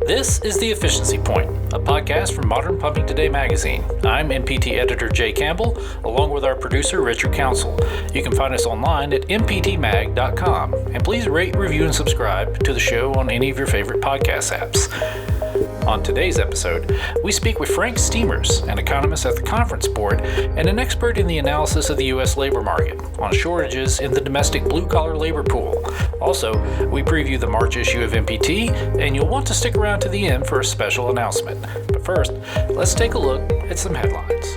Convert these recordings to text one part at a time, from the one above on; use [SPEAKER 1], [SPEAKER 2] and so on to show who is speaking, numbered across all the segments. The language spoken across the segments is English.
[SPEAKER 1] This is The Efficiency Point, a podcast from Modern Pumping Today magazine. I'm MPT editor Jay Campbell, along with our producer Richard Council. You can find us online at mptmag.com, and please rate, review, and subscribe to the show on any of your favorite podcast apps. On today's episode, we speak with Frank Steemers, an economist at the Conference Board and an expert in the analysis of the U.S. labor market on shortages in the domestic blue-collar labor pool. Also, we preview the March issue of MPT, and you'll want to stick around to the end for a special announcement. But first, let's take a look at some headlines.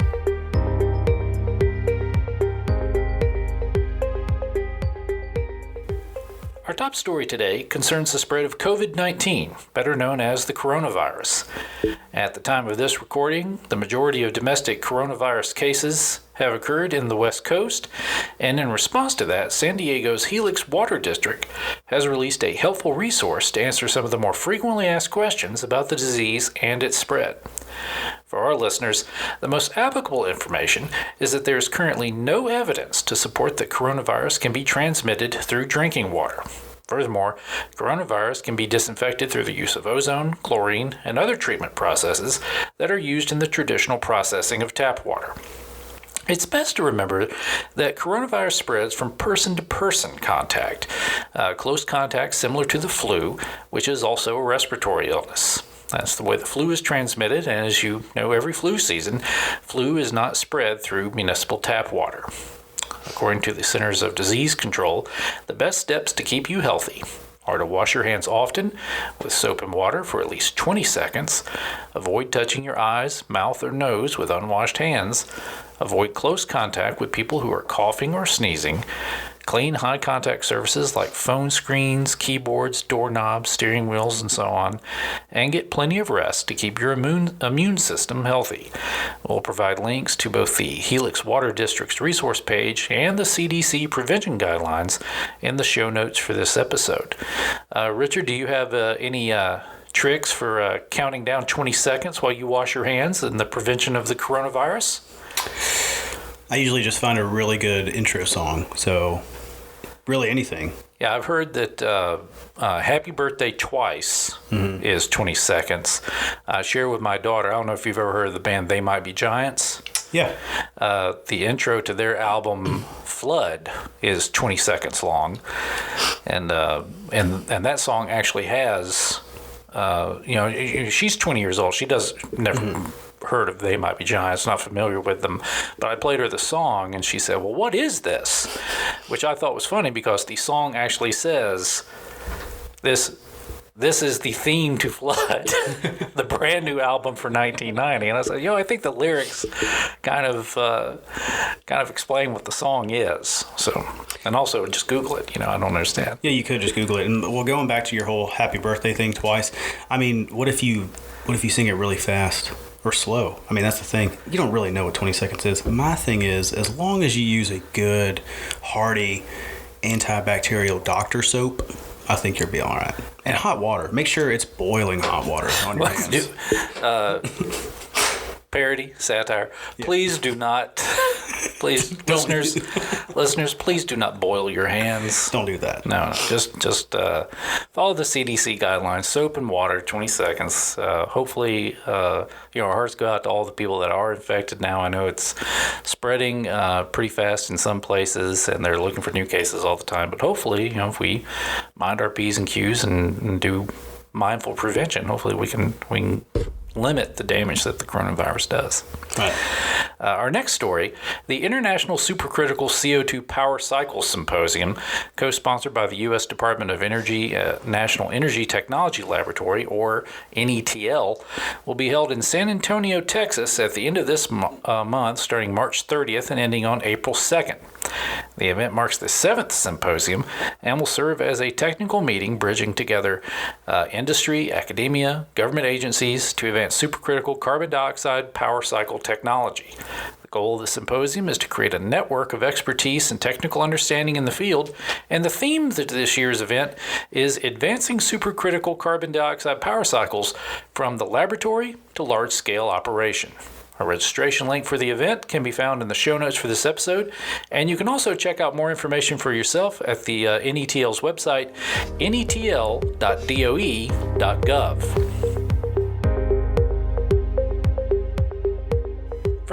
[SPEAKER 1] Our top story today concerns the spread of COVID-19, better known as the coronavirus. At the time of this recording, the majority of domestic coronavirus cases have occurred in the West Coast, and in response to that, San Diego's Helix Water District has released a helpful resource to answer some of the more frequently asked questions about the disease and its spread. For our listeners, the most applicable information is that there is currently no evidence to support that coronavirus can be transmitted through drinking water. Furthermore, coronavirus can be disinfected through the use of ozone, chlorine, and other treatment processes that are used in the traditional processing of tap water. It's best to remember that coronavirus spreads from person-to-person contact, close contact similar to the flu, which is also a respiratory illness. That's the way the flu is transmitted, and as you know, every flu season, flu is not spread through municipal tap water. According to the Centers of Disease Control, the best steps to keep you healthy are to wash your hands often with soap and water for at least 20 seconds, avoid touching your eyes, mouth, or nose with unwashed hands, avoid close contact with people who are coughing or sneezing, clean high-contact surfaces like phone screens, keyboards, doorknobs, steering wheels, and so on, and get plenty of rest to keep your immune system healthy. We'll provide links to both the Helix Water District's resource page and the CDC prevention guidelines in the show notes for this episode. Richard, do you have any tricks for counting down 20 seconds while you wash your hands in the prevention of the coronavirus?
[SPEAKER 2] I usually just find a really good intro song, so really anything.
[SPEAKER 1] Yeah, I've heard that Happy Birthday Twice is 20 seconds. I share with my daughter, I don't know if you've ever heard of the band They Might Be Giants.
[SPEAKER 2] Yeah.
[SPEAKER 1] The intro to their album Flood is 20 seconds long, and that song actually has, she's 20 years old. She does never heard of They Might Be Giants, not familiar with them, but I played her the song and she said, well, what is this? Which I thought was funny because the song actually says, this is the theme to Flood, the brand new album for 1990. And I said, I think the lyrics kind of explain what the song is. So, and also just Google it. I don't understand.
[SPEAKER 2] Yeah, you could just Google it. And well, going back to your whole happy birthday thing twice, I mean, what if you sing it really fast or slow? I mean, that's the thing. You don't really know what 20 seconds is. My thing is, as long as you use a good, hearty, antibacterial doctor soap, I think you'll be all right. And hot water. Make sure it's boiling hot water on your hands.
[SPEAKER 1] Parody, satire. Yeah. Please, listeners, please do not boil your hands.
[SPEAKER 2] Don't do that.
[SPEAKER 1] No, just follow the CDC guidelines. Soap and water, 20 seconds. Hopefully, our hearts go out to all the people that are infected now. I know it's spreading pretty fast in some places, and they're looking for new cases all the time. But hopefully, if we mind our P's and Q's and do mindful prevention, hopefully we can limit the damage that the coronavirus does.
[SPEAKER 2] Right.
[SPEAKER 1] Our next story, the International Supercritical CO2 Power Cycle Symposium, co-sponsored by the U.S. Department of Energy National Energy Technology Laboratory, or NETL, will be held in San Antonio, Texas at the end of this month, starting March 30th and ending on April 2nd. The event marks the 7th symposium and will serve as a technical meeting bridging together industry, academia, government agencies to advance supercritical carbon dioxide power cycle technology. The goal of the symposium is to create a network of expertise and technical understanding in the field, and the theme of this year's event is Advancing Supercritical Carbon Dioxide Power Cycles from the Laboratory to Large-Scale Operation. A registration link for the event can be found in the show notes for this episode, and you can also check out more information for yourself at the NETL's website, netl.doe.gov.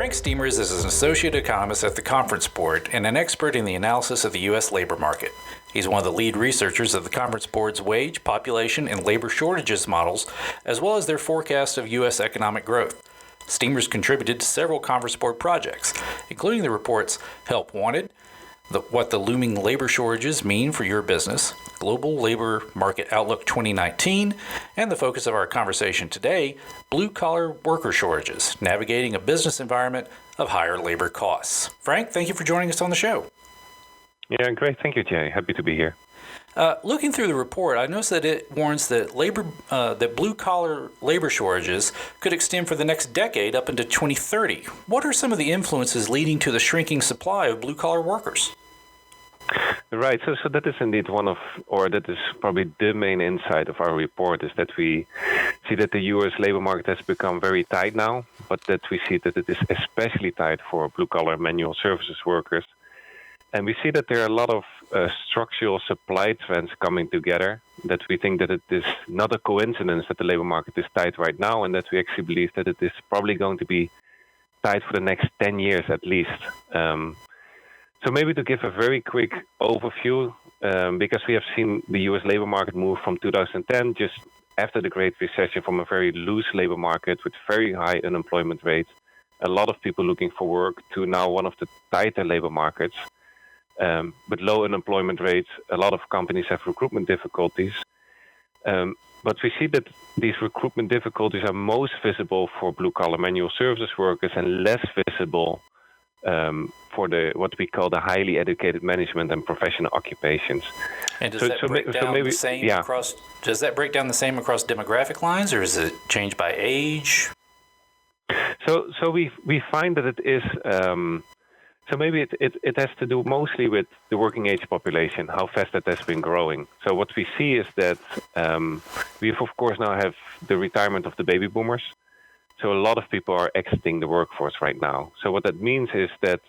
[SPEAKER 1] Frank Steemers is an associate economist at the Conference Board and an expert in the analysis of the U.S. labor market. He's one of the lead researchers of the Conference Board's wage, population, and labor shortages models, as well as their forecast of U.S. economic growth. Steemers contributed to several Conference Board projects, including the reports Help Wanted, What the Looming Labor Shortages Mean for Your Business, Global Labor Market Outlook 2019, and the focus of our conversation today, Blue-Collar Worker Shortages, Navigating a Business Environment of Higher Labor Costs. Frank, thank you for joining us on the show.
[SPEAKER 3] Yeah, great. Thank you, Jay. Happy to be here.
[SPEAKER 1] Looking through the report, I noticed that it warns that blue-collar labor shortages could extend for the next decade up into 2030. What are some of the influences leading to the shrinking supply of blue-collar workers?
[SPEAKER 3] Right. So that is indeed that is probably the main insight of our report, is that we see that the U.S. labor market has become very tight now, but that we see that it is especially tight for blue-collar manual services workers. And we see that there are a lot of structural supply trends coming together, that we think that it is not a coincidence that the labor market is tight right now, and that we actually believe that it is probably going to be tight for the next 10 years at least. So maybe to give a very quick overview, because we have seen the U.S. labor market move from 2010, just after the Great Recession, from a very loose labor market with very high unemployment rates, a lot of people looking for work, to now one of the tighter labor markets. With low unemployment rates, a lot of companies have recruitment difficulties. But we see that these recruitment difficulties are most visible for blue-collar manual services workers and less visible for what we call the highly educated management and professional occupations.
[SPEAKER 1] And does that break down the same across demographic lines, or is it changed by age?
[SPEAKER 3] So we find that it is. So maybe it has to do mostly with the working age population, how fast that has been growing. So what we see is that we of course now have the retirement of the baby boomers. So a lot of people are exiting the workforce right now. So what that means is that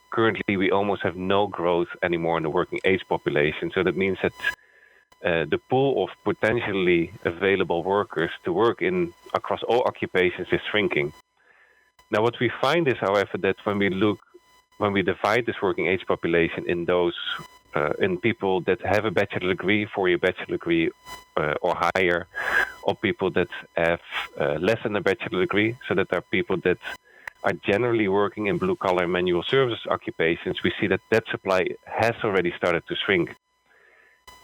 [SPEAKER 3] currently we almost have no growth anymore in the working age population. So that means that the pool of potentially available workers to work in across all occupations is shrinking. Now what we find is, however, that when we divide this working age population in those in people that have a bachelor degree, 4-year bachelor degree or higher, or people that have less than a bachelor degree, so that are people that are generally working in blue-collar manual service occupations, we see that supply has already started to shrink.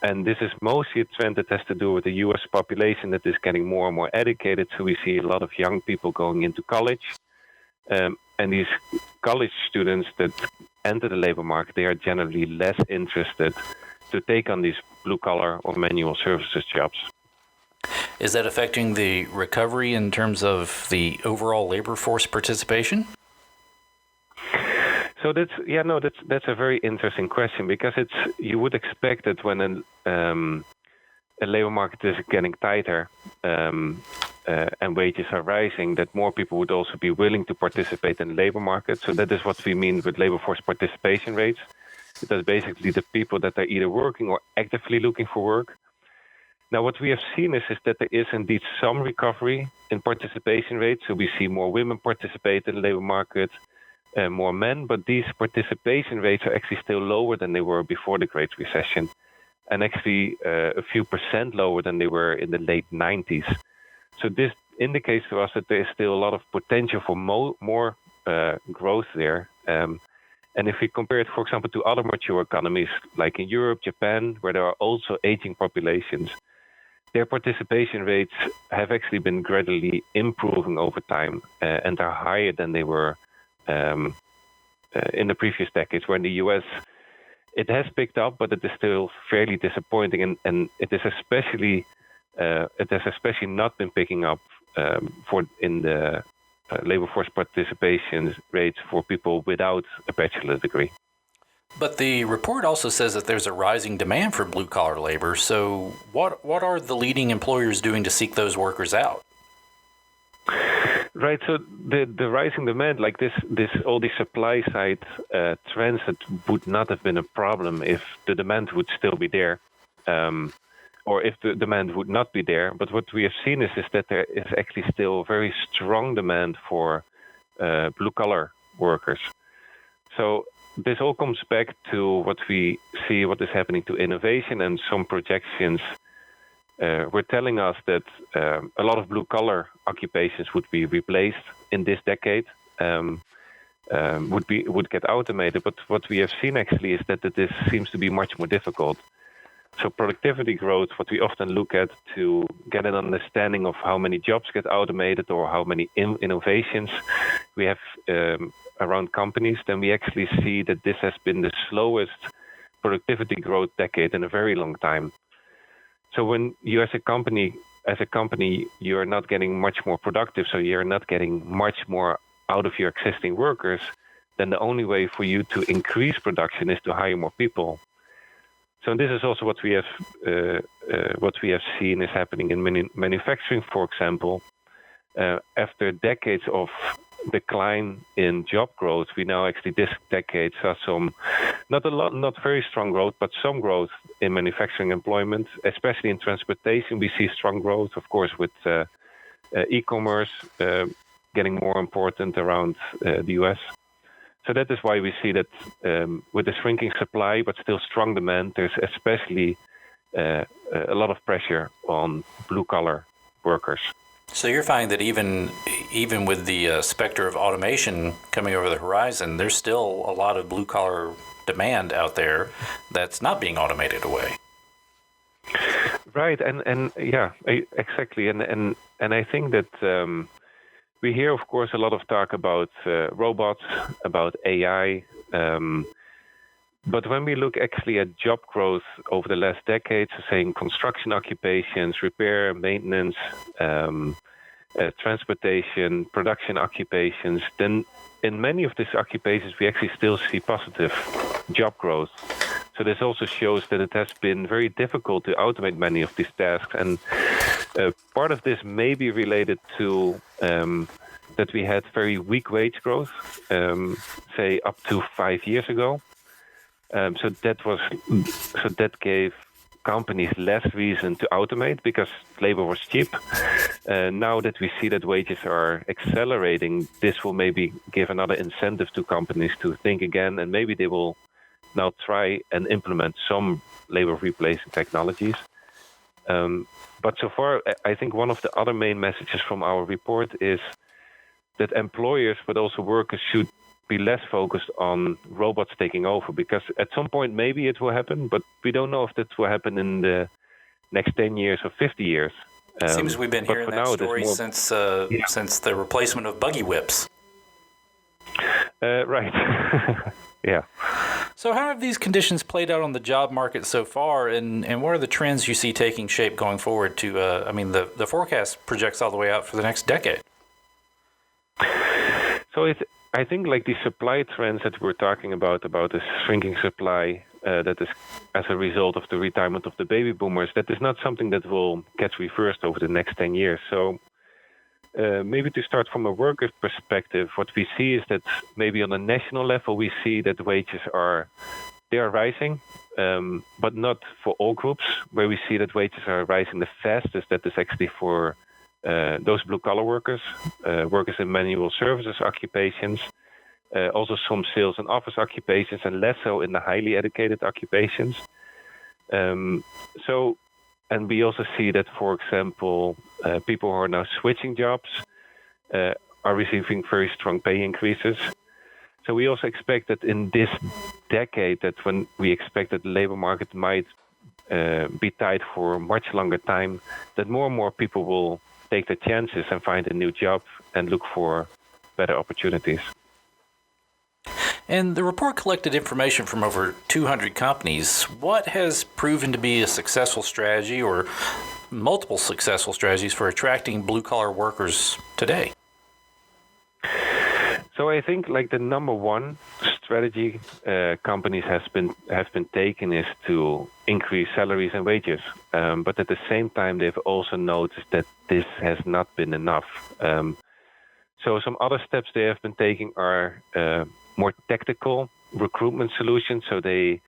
[SPEAKER 3] And this is mostly a trend that has to do with the U.S. population that is getting more and more educated. So we see a lot of young people going into college. And these college students that enter the labor market, they are generally less interested to take on these blue-collar or manual services jobs.
[SPEAKER 1] Is that affecting the recovery in terms of the overall labor force participation?
[SPEAKER 3] So that's a very interesting question, because you would expect that when a labor market is getting tighter and wages are rising, that more people would also be willing to participate in the labor market. So that is what we mean with labor force participation rates. That's basically the people that are either working or actively looking for work. Now, what we have seen is that there is indeed some recovery in participation rates. So we see more women participate in the labor market, more men, but these participation rates are actually still lower than they were before the Great Recession, and actually a few percent lower than they were in the late 90s. So this indicates to us that there is still a lot of potential for more growth there. And if we compare it, for example, to other mature economies like in Europe, Japan, where there are also aging populations, their participation rates have actually been gradually improving over time and are higher than they were in the previous decades, where in the U.S. it has picked up, but it is still fairly disappointing, and it has especially not been picking up in the labor force participation rates for people without a bachelor's degree.
[SPEAKER 1] But the report also says that there's a rising demand for blue-collar labor. So what are the leading employers doing to seek those workers out?
[SPEAKER 3] Right. So the rising demand, like all these supply side trends that would not have been a problem if the demand would still be there, or if the demand would not be there. But what we have seen is that there is actually still very strong demand for blue-collar workers. So this all comes back to what we see, what is happening to innovation, and some projections were telling us that a lot of blue-collar occupations would be replaced in this decade, would get automated. But what we have seen actually is that this seems to be much more difficult. So productivity growth, what we often look at to get an understanding of how many jobs get automated or how many innovations we have around companies, then we actually see that this has been the slowest productivity growth decade in a very long time. So when you as a company, you're not getting much more productive, so you're not getting much more out of your existing workers, then the only way for you to increase production is to hire more people. So this is also what we have seen is happening in manufacturing, for example. After decades of decline in job growth, we now actually this decade saw some, not very strong growth, but some growth in manufacturing employment, especially in transportation. We see strong growth, of course, with e-commerce getting more important around the US. So that is why we see that with the shrinking supply but still strong demand, there's especially a lot of pressure on blue-collar workers.
[SPEAKER 1] So you're finding that even with the specter of automation coming over the horizon, there's still a lot of blue-collar demand out there that's not being automated away.
[SPEAKER 3] Right, and yeah, exactly, and I think that we hear, of course, a lot of talk about robots, about AI, but when we look actually at job growth over the last decades, saying construction occupations, repair, maintenance, transportation, production occupations, then in many of these occupations we actually still see positive job growth. So this also shows that it has been very difficult to automate many of these tasks, and part of this may be related to that we had very weak wage growth, say up to 5 years ago. So that gave companies less reason to automate because labor was cheap. Now that we see that wages are accelerating, this will maybe give another incentive to companies to think again, and maybe they will now try and implement some labor replacing technologies. But so far, I think one of the other main messages from our report is that employers, but also workers, should be less focused on robots taking over, because at some point maybe it will happen, but we don't know if that will happen in the next 10 years or 50 years.
[SPEAKER 1] Seems we've been hearing that story since the replacement of buggy whips.
[SPEAKER 3] Right. Yeah.
[SPEAKER 1] So how have these conditions played out on the job market so far, and what are the trends you see taking shape going forward to, the forecast projects all the way out for the next decade?
[SPEAKER 3] So I think like the supply trends that we're talking about the shrinking supply that is as a result of the retirement of the baby boomers, that is not something that will get reversed over the next 10 years. So maybe to start from a worker perspective, what we see is that maybe on a national level, we see that wages are rising, but not for all groups. Where we see that wages are rising the fastest, that is actually for those blue-collar workers, workers in manual services occupations, also some sales and office occupations, and less so in the highly educated occupations. And we also see that, for example, people who are now switching jobs are receiving very strong pay increases. So we also expect that in this decade, that when we expect that the labor market might be tight for a much longer time, that more and more people will take their chances and find a new job and look for better opportunities.
[SPEAKER 1] And the report collected information from over 200 companies. What has proven to be a successful strategy or multiple successful strategies for attracting blue-collar workers today?
[SPEAKER 3] So I think like the number one strategy companies have been taking is to increase salaries and wages. But at the same time, they've also noticed that this has not been enough. So some other steps they have been taking are more tactical recruitment solutions. So they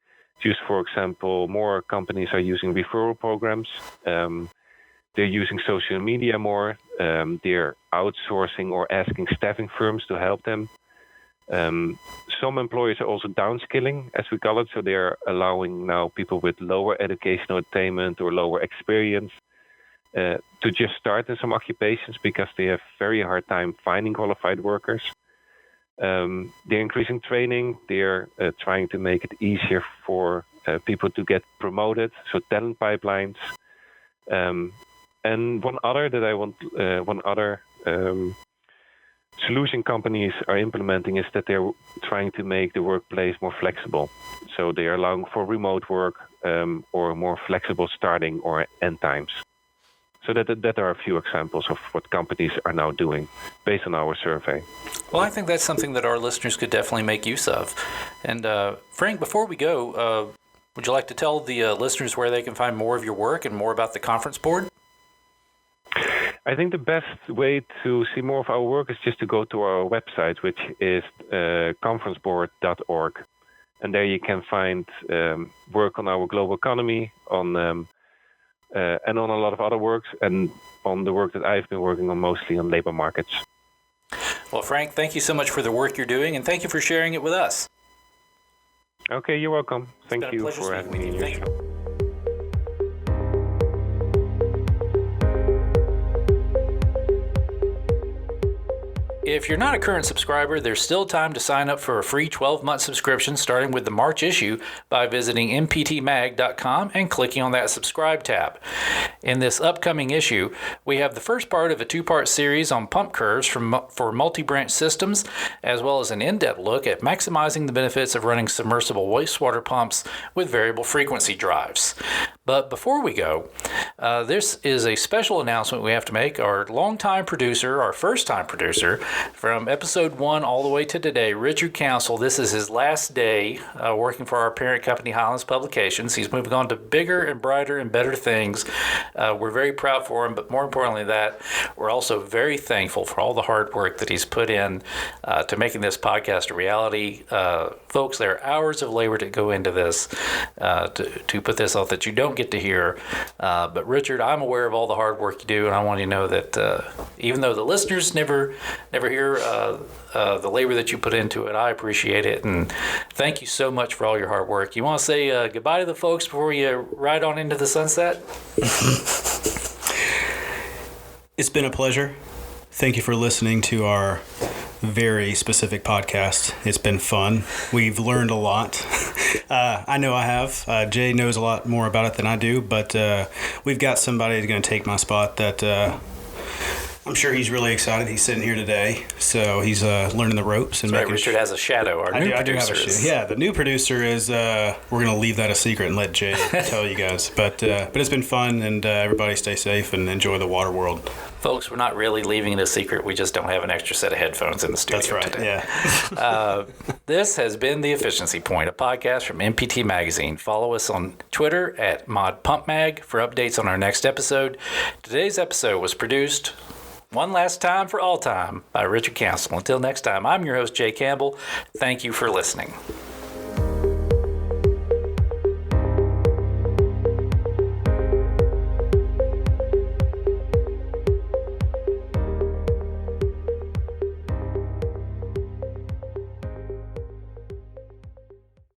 [SPEAKER 3] use, for example, more companies are using referral programs. They're using social media more. They're outsourcing or asking staffing firms to help them. Some employers are also downskilling, as we call it. So they're allowing now people with lower educational attainment or lower experience to just start in some occupations because they have very hard time finding qualified workers. They're increasing training. They're trying to make it easier for people to get promoted. So talent pipelines. And one other solution companies are implementing is that they're trying to make the workplace more flexible. So they are allowing for remote work or more flexible starting or end times. So that are a few examples of what companies are now doing based on our survey.
[SPEAKER 1] Well, I think that's something that our listeners could definitely make use of. And Frank, before we go, would you like to tell the listeners where they can find more of your work and more about the conference board?
[SPEAKER 3] I think the best way to see more of our work is just to go to our website, which is conferenceboard.org. And there you can find work on our global economy, and on a lot of other works, and on the work that I've been working on mostly on labor markets.
[SPEAKER 1] Well, Frank, thank you so much for the work you're doing, and thank you for sharing it with us.
[SPEAKER 3] Okay, you're welcome. Thank you for having me in your show.
[SPEAKER 1] If you're not a current subscriber, there's still time to sign up for a free 12-month subscription starting with the March issue by visiting mptmag.com and clicking on that subscribe tab. In this upcoming issue, we have the first part of a two-part series on pump curves for multi-branch systems, as well as an in-depth look at maximizing the benefits of running submersible wastewater pumps with variable frequency drives. But before we go, this is a special announcement we have to make. Our longtime producer, our first-time producer, from episode 1 all the way to today, Richard Council, this is his last day working for our parent company, Highlands Publications. He's moving on to bigger and brighter and better things. We're very proud for him, but more importantly than that, we're also very thankful for all the hard work that he's put in to making this podcast a reality. Folks, there are hours of labor to go into this, to put this out that you don't get to hear. But Richard, I'm aware of all the hard work you do, and I want you to know that even though the listeners never hear the labor that you put into it, I appreciate it, and thank you so much for all your hard work. You want to say goodbye to the folks before you ride on into the sunset?
[SPEAKER 2] It's been a pleasure. Thank you for listening to our very specific podcast. It's been fun. We've learned a lot. I know I have. Jay knows a lot more about it than I do, but we've got somebody who's going to take my spot that I'm sure he's really excited. He's sitting here today, so he's learning the ropes. And
[SPEAKER 1] Richard has a shadow. Our new producer is.
[SPEAKER 2] Yeah, the new producer is. We're going to leave that a secret and let Jay tell you guys. But it's been fun, and everybody stay safe and enjoy the water world.
[SPEAKER 1] Folks, we're not really leaving it a secret. We just don't have an extra set of headphones in the studio
[SPEAKER 2] today. That's right,
[SPEAKER 1] yeah. This has been The Efficiency Point, a podcast from MPT Magazine. Follow us on Twitter at ModPumpMag for updates on our next episode. Today's episode was produced one last time for all time by Richard Council. Until next time, I'm your host, Jay Campbell. Thank you for listening.